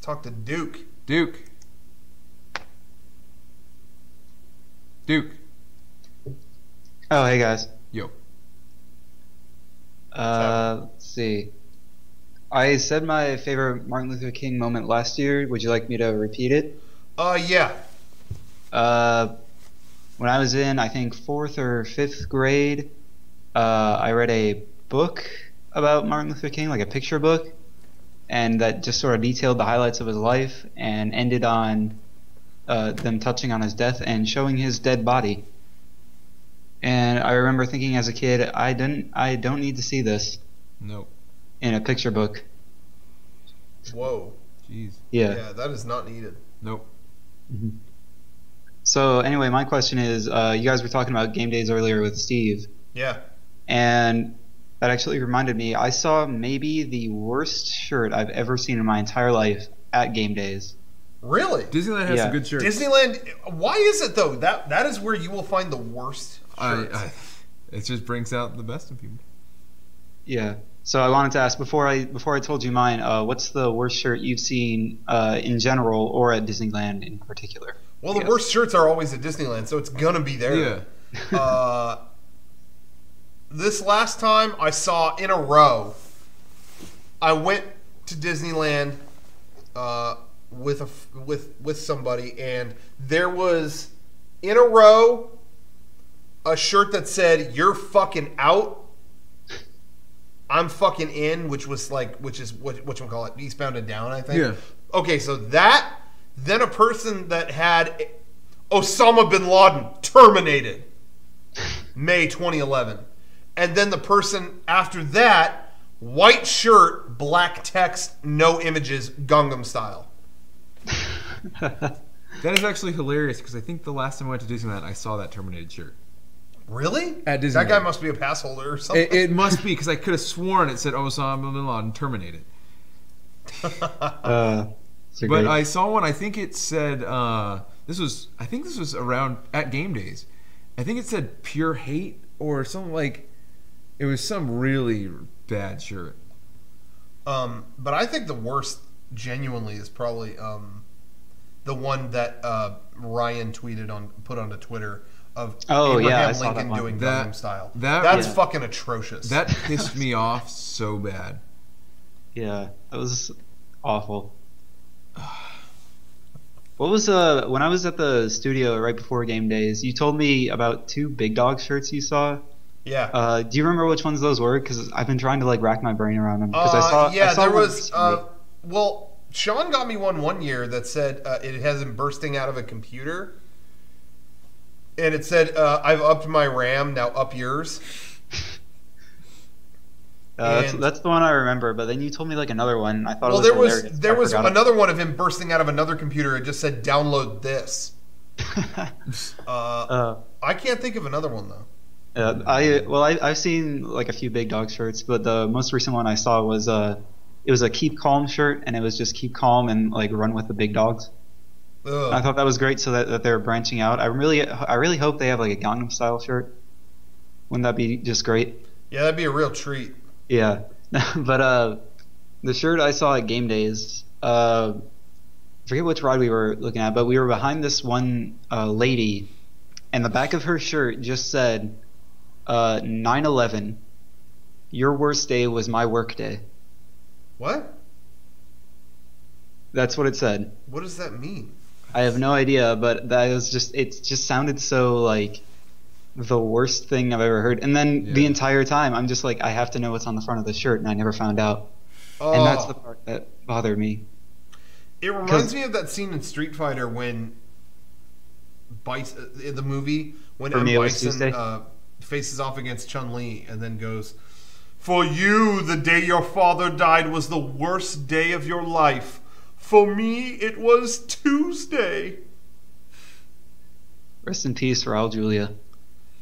talk to Duke. Duke. Oh, hey guys. Yo. Let's see. I said my favorite Martin Luther King moment last year. Would you like me to repeat it? Yeah. When I was in, I think, 4th or 5th grade, I read a book about Martin Luther King, like a picture book, and that just sort of detailed the highlights of his life and ended on them touching on his death and showing his dead body. And I remember thinking as a kid, I don't need to see this. Nope. In a picture book. Whoa. Jeez. Yeah. Yeah, that is not needed. Nope. Mm-hmm. So anyway, my question is, you guys were talking about game days earlier with Steve. Yeah. And that actually reminded me, I saw maybe the worst shirt I've ever seen in my entire life at game days. Really? Disneyland has some good shirts. Disneyland, why is it though? That is where you will find the worst shirts. It just brings out the best in people. Yeah. So I wanted to ask, before I told you mine, what's the worst shirt you've seen in general or at Disneyland in particular? Well, the worst shirts are always at Disneyland, so it's gonna be there. Yeah. This last time I saw in a row, I went to Disneyland with somebody, and there was in a row a shirt that said "You're fucking out, I'm fucking in," which is what you call it, Eastbound and Down, I think. Yeah. Okay, so that, then a person that had Osama bin Laden terminated, May 2011, and then the person after that, white shirt, black text, no images, Gangnam Style. That is actually hilarious because I think the last time I went to Disneyland, I saw that terminated shirt. Really? At Disneyland. That guy must be a pass holder or something. It must be because I could have sworn it said Osama bin Laden terminated. But I saw one. I think it said this was around at game days. I think it said pure hate or something like. It was some really bad shirt. But I think the worst, genuinely, is probably the one that Ryan put onto Twitter of Abraham Lincoln doing Gangnam Style. That's fucking atrocious. That pissed me off so bad. Yeah, that was awful. What was when I was at the studio right before game days? You told me about 2 Big Dog shirts you saw. Yeah. Do you remember which ones those were? Because I've been trying to rack my brain around them. There was. Well, Sean got me one year that said it has him bursting out of a computer, and it said, "I've upped my RAM, now up yours." That's the one I remember. But then you told me another one. I thought well, it was hilarious. There was another one of him bursting out of another computer. It just said, "Download this." I can't think of another one though. I've seen a few Big Dog shirts, but the most recent one I saw was it was a Keep Calm shirt, and it was just keep calm and run with the big dogs. I thought that was great, so that they're branching out. I really hope they have a Gangnam Style shirt. Wouldn't that be just great? Yeah, that'd be a real treat. Yeah, but the shirt I saw at game days, I forget which ride we were looking at, but we were behind this one lady, and the back of her shirt just said 9/11, your worst day was my work day. What? That's what it said. What does that mean? I have no idea, but it just sounded so the worst thing I've ever heard. And then the entire time I'm just I have to know what's on the front of the shirt, and I never found out. And that's the part that bothered me. It reminds me of that scene in Street Fighter when the movie when M. Bison faces off against Chun-Li and then goes, "For you, the day your father died was the worst day of your life. For me, it was Tuesday." Rest in peace, Raul Julia.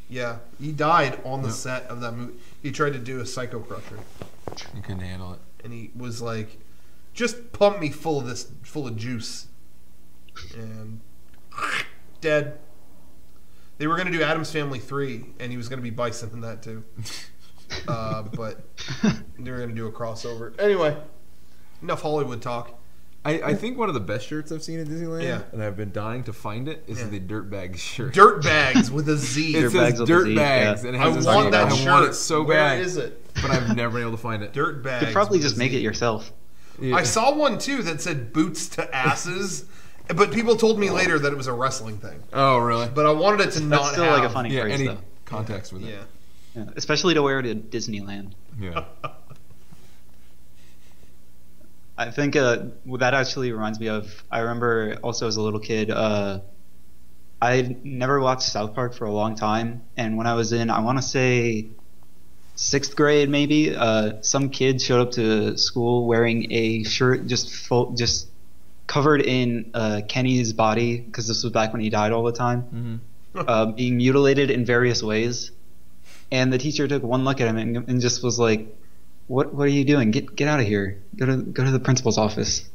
Yeah, he died on the set of that movie. He tried to do a Psycho Crusher. He couldn't handle it. And he was like, "Just pump me full of juice." And dead. They were going to do Addams Family 3, and he was going to be Bison in that too. But they were going to do a crossover. Anyway, enough Hollywood talk. I think one of the best shirts I've seen at Disneyland, Yeah. and I've been dying to find it, is Yeah. the Dirtbags shirt. Dirt bags with a Z. It says Dirtbags with a Z, Dirtbags, yeah. and it I has this want name. that I shirt. want it so Where bad. is it? But I've never been able to find it. Dirt bags. You could probably with just a make Z. it yourself. Yeah. I saw one too that said "boots to asses," but people told me later that it was a wrestling thing. Oh, really? But I wanted it to not That's still have. like a funny Yeah, phrase, any though. context with it. Yeah. Yeah. Especially to wear to Disneyland. Yeah. I think that actually reminds me of. I remember also as a little kid, I never watched South Park for a long time, and when I was in, I want to say, 6th grade maybe, some kid showed up to school wearing a shirt just covered in Kenny's body, because this was back when he died all the time, being mutilated in various ways, and the teacher took one look at him and just was like, What are you doing? Get out of here. Go to the principal's office.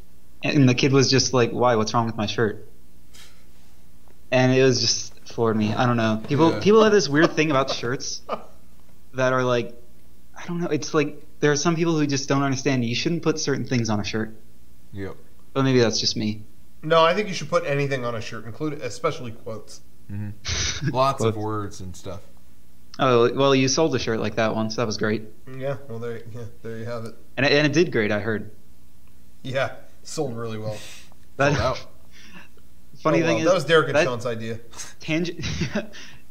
And the kid was just like, why? What's wrong with my shirt? And it was just floored me. I don't know. People have this weird thing about shirts that are like, I don't know. It's like there are some people who just don't understand. You shouldn't put certain things on a shirt. Yep. But maybe that's just me. No, I think you should put anything on a shirt, especially quotes. Lots of Quotes. words and stuff. Oh well, you sold a shirt like that once. That was great, Yeah. Well, there you have it. and it did great. I heard. Yeah, sold really well. That, Sold out. Funny Oh, thing well, is, that was Derek and that- Sean's idea.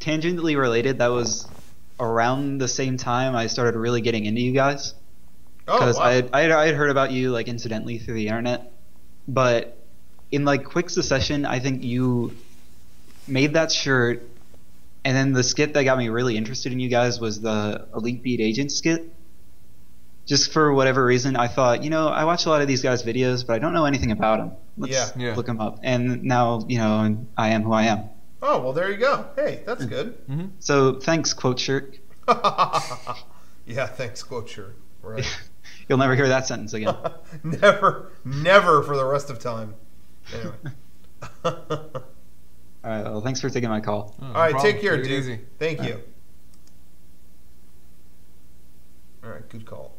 Tangentially related, that was around the same time I started really getting into you guys. Oh, Because wow. I had heard about you like incidentally through the internet, but in like quick succession, I think you made that shirt, and then the skit that got me really interested in you guys was the Elite Beat Agent skit. Just for whatever reason, I thought, I watch a lot of these guys' videos, but I don't know anything about them. Let's Yeah. look them up. And now, I am who I am. Oh, well, there you go. Hey, that's good. So thanks, Quote Shirt. Yeah, thanks, quote shirt. Right. You'll never hear that sentence again. Never for the rest of time. Anyway. All right, well, thanks for taking my call. Oh, no All right, problem. take care, Take it dude. easy. Thank you. All right, good call.